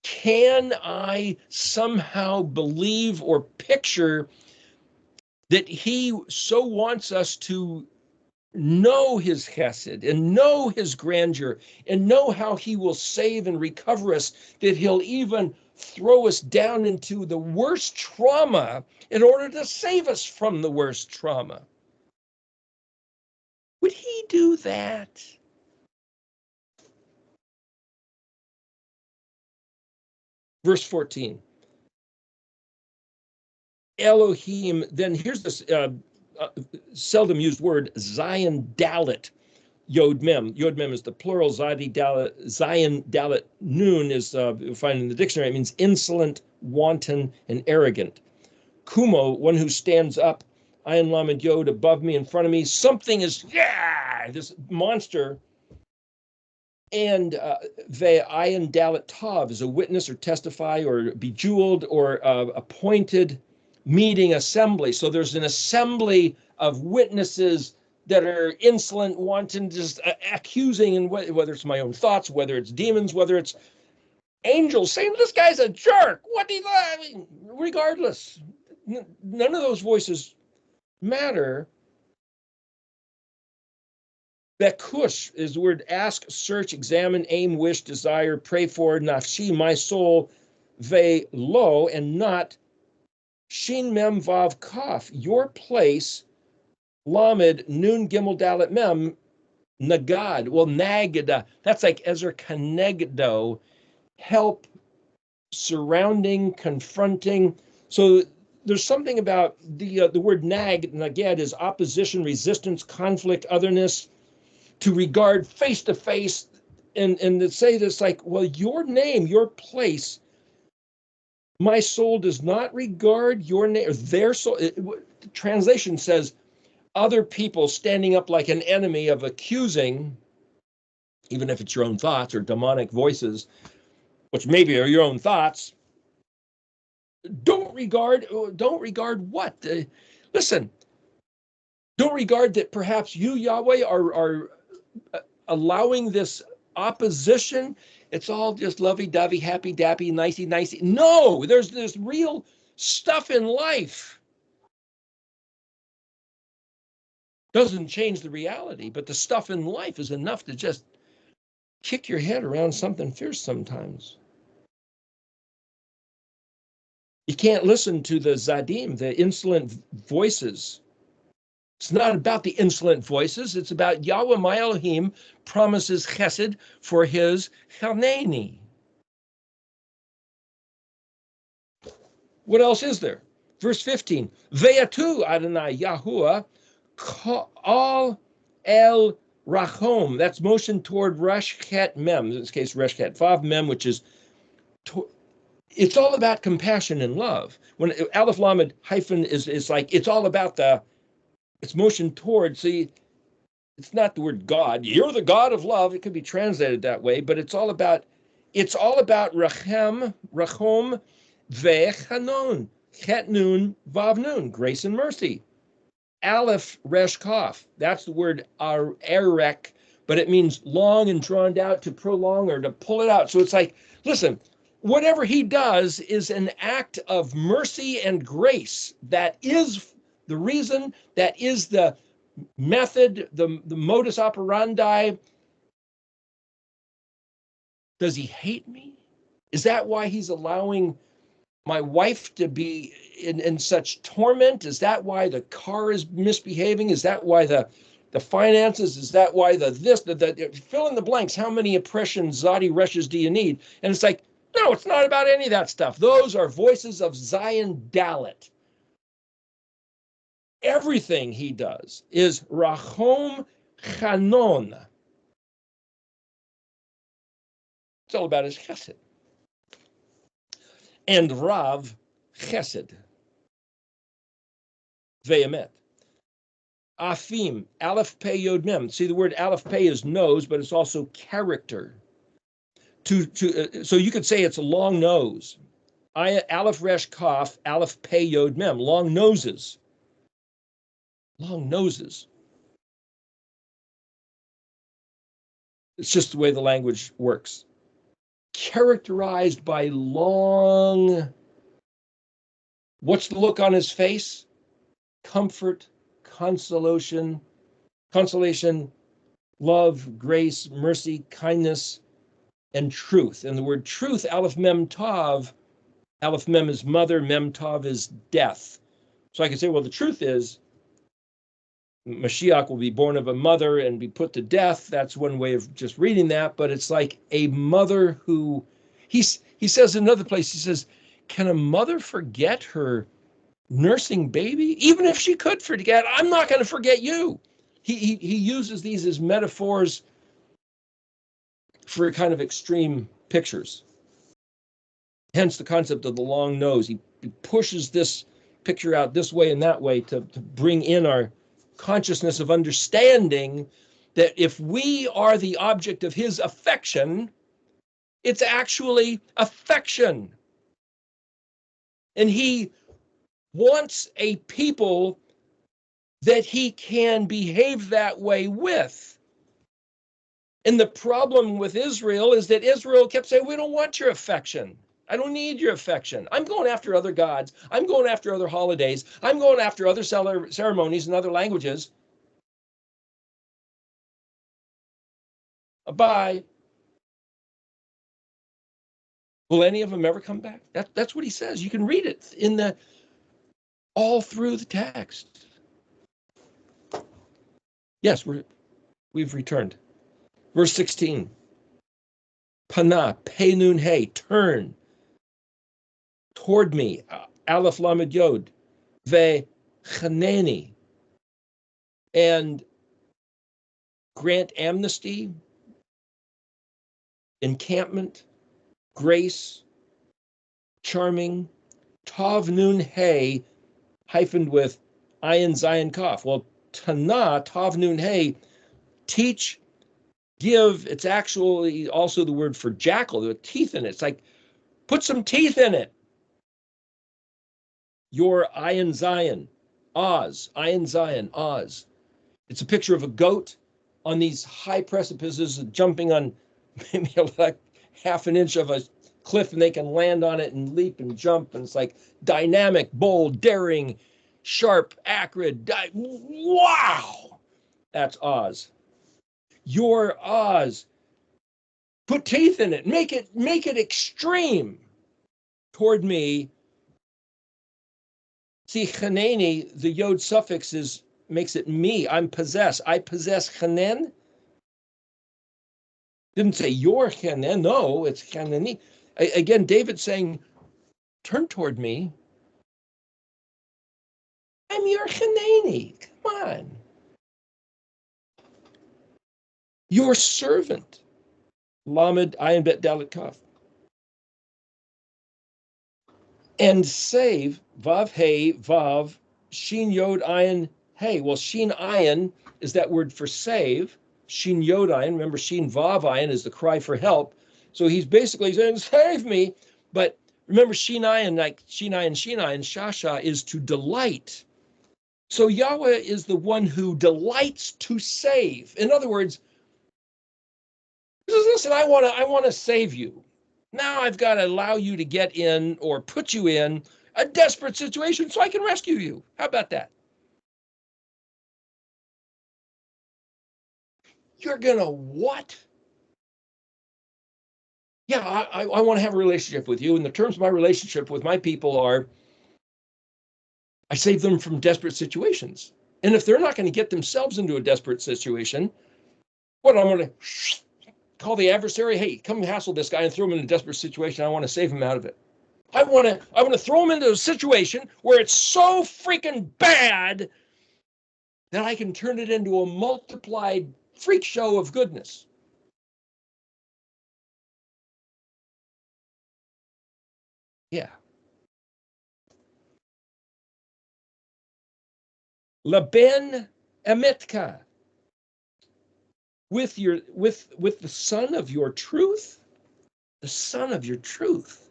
Speaker 1: Can I somehow believe or picture that he so wants us to know his chesed and know his grandeur and know how he will save and recover us, that he'll even throw us down into the worst trauma in order to save us from the worst trauma? Would he do that? Verse 14. Elohim, then here's this seldom used word, Zion Dalet, Yod Mem. Yod Mem is the plural. Zion Dalet Nun is, you'll find in the dictionary, it means insolent, wanton, and arrogant. Kumo, one who stands up, Ayin Lamed Yod, above me, in front of me. Something is, this monster. And the Ayin Dalet Tav is a witness or testify or bejeweled or appointed meeting assembly. So there's an assembly of witnesses that are insolent, wanton, just accusing, and whether it's my own thoughts, whether it's demons, whether it's angels saying this guy's a jerk. What do you? I mean, regardless, none of those voices matter. Bekush is the word ask, search, examine, aim, wish, desire, pray for, nafshi, my soul, ve lo, and not shin mem vav kaf, your place, lamed, nun gimel dalet mem, nagad. Well, nagada, that's like Ezra Kenegdo, help, surrounding, confronting. So there's something about the word nagad is opposition, resistance, conflict, otherness, to regard face to face, and to say this like, well, your name, your place, my soul does not regard your name, or their soul. The translation says other people standing up like an enemy of accusing, even if it's your own thoughts or demonic voices, which maybe are your own thoughts. Don't regard what? Listen, don't regard that perhaps you, Yahweh, are allowing this opposition. It's all just lovey-dovey, happy-dappy, nicey-nicey. No, there's real stuff in life. Doesn't change the reality, but the stuff in life is enough to just kick your head around something fierce sometimes. You can't listen to the Zadim, the insolent voices. It's not about the insolent voices. It's about Yahweh my Elohim promises chesed for his Chaneni. What else is there? Verse 15. Ve'atu Adonai Yahuwah all el rachom. That's motion toward Resh Chet Mem. In this case, Resh Chet Vav Mem, which is it's all about compassion and love. When Aleph Lamed hyphen is like, it's all about it's motion toward. See, it's not the word God. You're the God of love. It could be translated that way, but it's all about rachom, ve'chanon, chet nun, vav nun, grace and mercy. Aleph resh kaf. That's the word erek, but it means long and drawn out, to prolong or to pull it out. So it's like, listen, whatever he does is an act of mercy and grace. That is the reason, that is the method, the modus operandi. Does he hate me? Is that why he's allowing my wife to be in such torment? Is that why the car is misbehaving? Is that why the finances? Is that why the fill in the blanks? How many oppression Zadi Reshes do you need? And it's like, no, it's not about any of that stuff. Those are voices of Zion Dalet. Everything he does is Rachom Chanon. It's all about his chesed. And Rav Chesed. ve'emet. Afim, aleph pei yod mem. See, the word aleph pei is nose, but it's also character. So you could say it's a long nose. Aleph resh kaf, aleph pei yod mem. Long noses. Long noses. It's just the way the language works. Characterized by long. What's the look on his face? Comfort, consolation, love, grace, mercy, kindness, and truth. And the word truth, aleph mem tav, aleph mem is mother, mem tav is death. So I can say, well, the truth is Mashiach will be born of a mother and be put to death. That's one way of just reading that, but it's like a mother who, he says in another place, he says, can a mother forget her nursing baby? Even if she could forget, I'm not going to forget you. He uses these as metaphors for kind of extreme pictures. Hence the concept of the long nose. He pushes this picture out this way and that way to bring in our consciousness of understanding that if we are the object of his affection, it's actually affection. And he wants a people that he can behave that way with. And the problem with Israel is that Israel kept saying, we don't want your affection. I don't need your affection. I'm going after other gods. I'm going after other holidays. I'm going after other ceremonies and other languages. Bye. Will any of them ever come back? That's what he says. You can read it all through the text. Yes, we've returned. Verse 16. Pana, pei nun hey, turn toward me. Aleph lamed yod. Ve chaneni. And grant amnesty, encampment, grace, charming, tav nun hey, hyphened with ayin zayin kaf. Well, tana, tav nun hey, teach, give. It's actually also the word for jackal, with teeth in it. It's like, put some teeth in it. Your ayin zayin, Oz, ayin zayin, Oz. It's a picture of a goat on these high precipices, jumping on maybe like half an inch of a cliff, and they can land on it and leap and jump. And it's like dynamic, bold, daring, sharp, acrid. Wow! That's Oz. Your Oz. Put teeth in it. Make it extreme toward me. See, chaneni, the yod suffix makes it me. I'm possessed. I possess chanen. Didn't say your chanen. No, it's chaneni. Again, David's saying, turn toward me. I'm your chaneni. Come on. Your servant. Lamed ayin bet dalet kaf. And save, vav hey, vav, shin yod ayin hey. Well, shin ayin is that word for save. Shin yod ayin, remember shin vav ayin is the cry for help. So he's basically saying, save me. But remember shin ayin, like shin ayin, shasha is to delight. So Yahweh is the one who delights to save. In other words, he says, listen, I want to save you. Now I've got to allow you to get in or put you in a desperate situation so I can rescue you. How about that? You're going to what? Yeah, I want to have a relationship with you. And the terms of my relationship with my people are I save them from desperate situations. And if they're not going to get themselves into a desperate situation, what I'm going to call the adversary, hey, come hassle this guy and throw him in a desperate situation. I want to save him out of it. I want to throw him into a situation where it's so freaking bad that I can turn it into a multiplied freak show of goodness. Yeah. Laben Emetka, with the son of your truth, the son of your truth.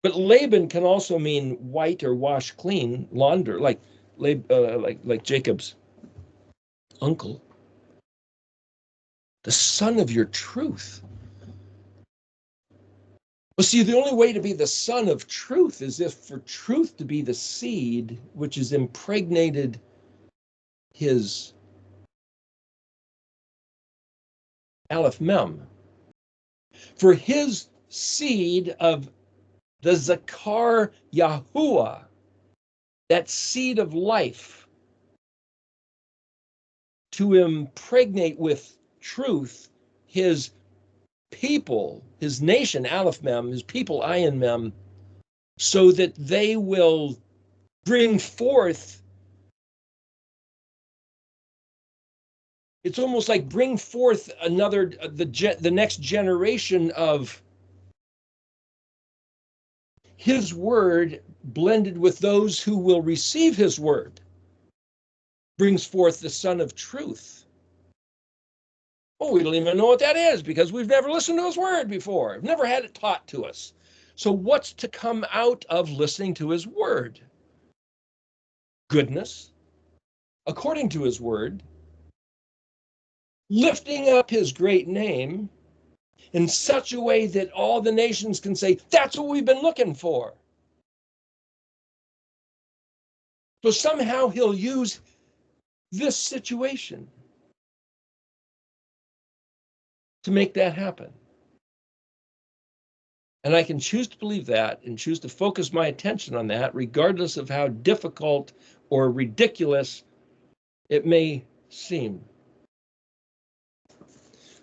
Speaker 1: But Laban can also mean white or wash clean, launder, like Jacob's uncle. The son of your truth. Well, see, the only way to be the son of truth is if for truth to be the seed which has impregnated his Aleph Mem. For his seed of the Zakar Yahuwah, that seed of life, to impregnate with truth his people, his nation, Aleph Mem, his people, Ayin Mem, so that they will bring forth, it's almost like bring forth the next generation of his word blended with those who will receive his word, brings forth the son of truth. Oh, we don't even know what that is because we've never listened to his word before. We've never had it taught to us. So what's to come out of listening to his word? Goodness, according to his word, lifting up his great name in such a way that all the nations can say, that's what we've been looking for. So somehow he'll use this situation to make that happen. And I can choose to believe that and choose to focus my attention on that, regardless of how difficult or ridiculous it may seem.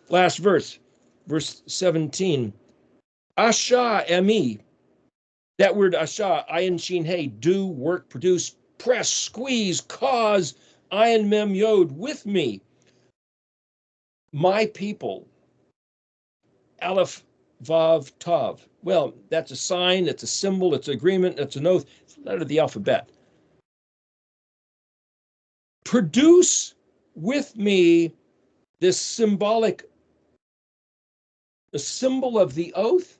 Speaker 1: Last verse 17. Asha emi. That word asha, ayin shin hey, do, work, produce, press, squeeze, cause, ayin mem yod, with me. My people. Aleph Vav Tav. Well, that's a sign, it's a symbol, it's an agreement, it's an oath, it's a letter of the alphabet. Produce with me this symbolic, the symbol of the oath,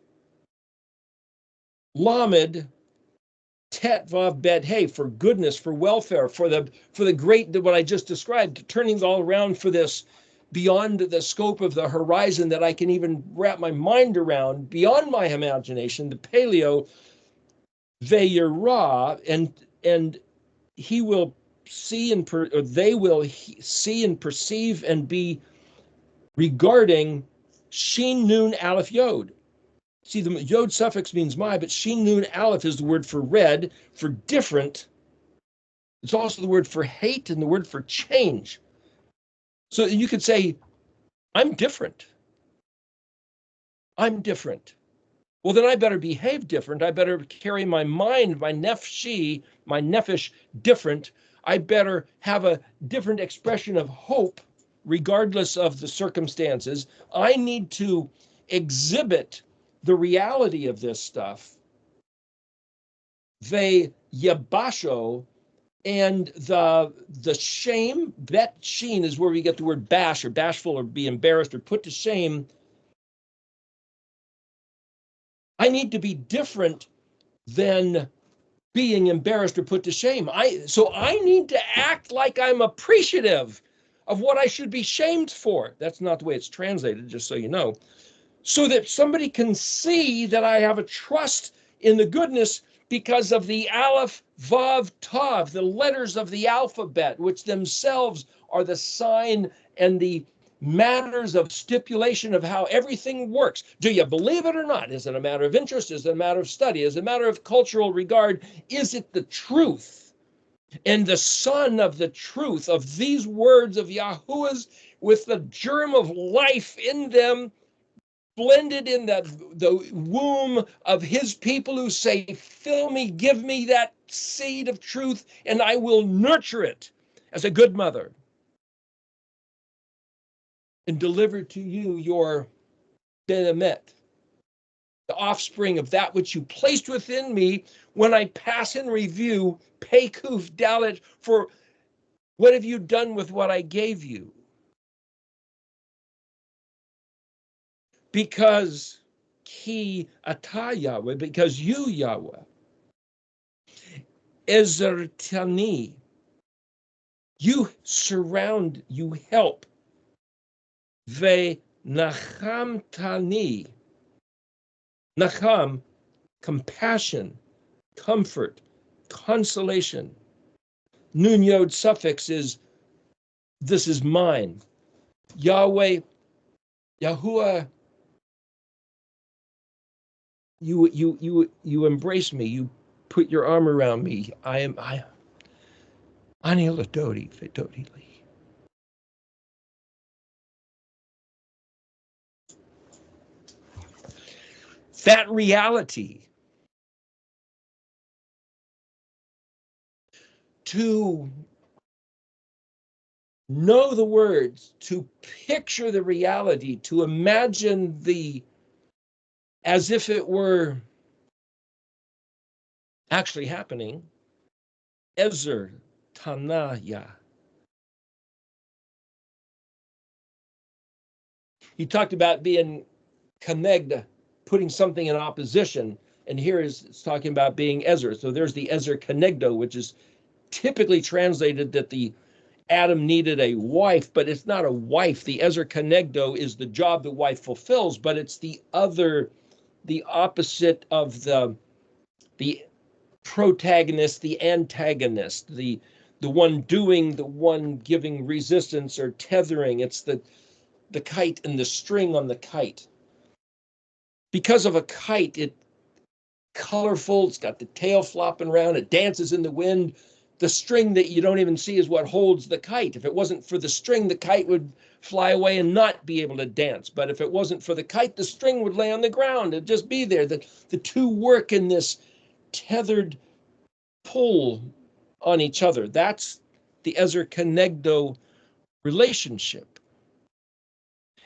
Speaker 1: Lamed Tet Vav Bet Hey, for goodness, for welfare, for the great, what I just described, turning it all around for this beyond the scope of the horizon that I can even wrap my mind around, beyond my imagination, the paleo Veyera, and he will see or they will see and perceive and be regarding Shin Nun Aleph Yod. See, the Yod suffix means my, but Shin Nun Aleph is the word for red, for different. It's also the word for hate and the word for change. So you could say, I'm different. I'm different. Well, then I better behave different. I better carry my mind, my nefesh, different. I better have a different expression of hope, regardless of the circumstances. I need to exhibit the reality of this stuff. Ve yabasho, and the shame, bet sheen is where we get the word bash or bashful or be embarrassed or put to shame. I need to be different than being embarrassed or put to shame. So I need to act like I'm appreciative of what I should be shamed for. That's not the way it's translated, just so you know. So that somebody can see that I have a trust in the goodness because of the Aleph, Vav, Tav, the letters of the alphabet, which themselves are the sign and the matters of stipulation of how everything works. Do you believe it or not? Is it a matter of interest? Is it a matter of study? Is it a matter of cultural regard? Is it the truth? And the son of the truth of these words of Yahuwah's with the germ of life in them, blended in the womb of his people who say, fill me, give me that seed of truth, and I will nurture it as a good mother and deliver to you your benemet, the offspring of that which you placed within me when I pass in review Pekuf Dalet for What have you done with what I gave you? Because ki ata Yahweh, because you, Yahweh, ezertani, you surround, you help, ve nachamtani, nacham, compassion, comfort, consolation. Nun yod suffix is, this is mine. Yahweh, Yahuwah, you embrace me. You put your arm around me. I ani ladodi fedodi li. That reality, to know the words, to picture the reality, to imagine as if it were actually happening, ezer tanaya. He talked about being connected, putting something in opposition, and here it's talking about being ezer. So there's the ezer connecto, which is typically translated that the Adam needed a wife, but it's not a wife. The ezer connecto is the job the wife fulfills, but it's the opposite of the protagonist, the antagonist, the one doing, the one giving resistance or tethering. It's the kite and the string on the kite. Because of a kite, it's colorful, it's got the tail flopping around, it dances in the wind. The string that you don't even see is what holds the kite. If it wasn't for the string, the kite would fly away and not be able to dance. But if it wasn't for the kite, the string would lay on the ground. It'd just be there. The two work in this tethered pull on each other. That's the ezer connecto relationship.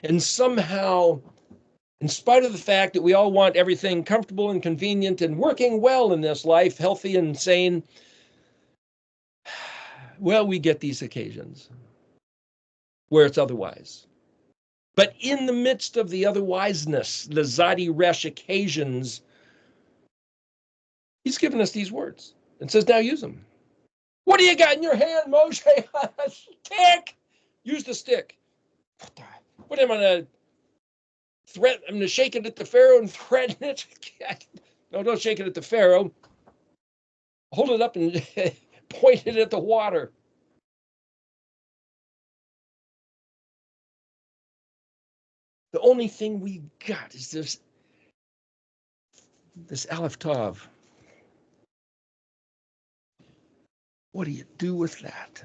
Speaker 1: And somehow, in spite of the fact that we all want everything comfortable and convenient and working well in this life, healthy and sane, well, we get these occasions where it's otherwise. But in the midst of the otherwiseness, the Zadi Resh occasions, he's given us these words and says, now use them. What do you got in your hand, Moshe? A stick. Use the stick. What am I going to threaten? I'm going to shake it at the Pharaoh and threaten it? No, don't shake it at the Pharaoh. Hold it up and point it at the water. The only thing we got is this Aleph Tav. What do you do with that?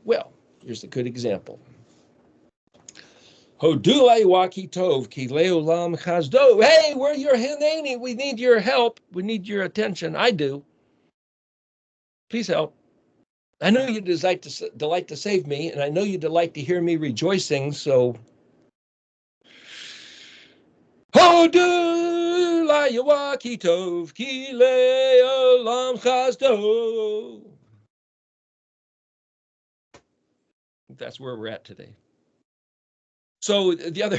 Speaker 1: Well, here's a good example. Hodulai waki tov ki leolam chazdo. Hey, we're your Hineni. We need your help. We need your attention. I do. Please help. I know you delight to save me, and I know you delight to hear me rejoicing, so Hodulai waki tov ki leolam chazdo. That's where we're at today. So the other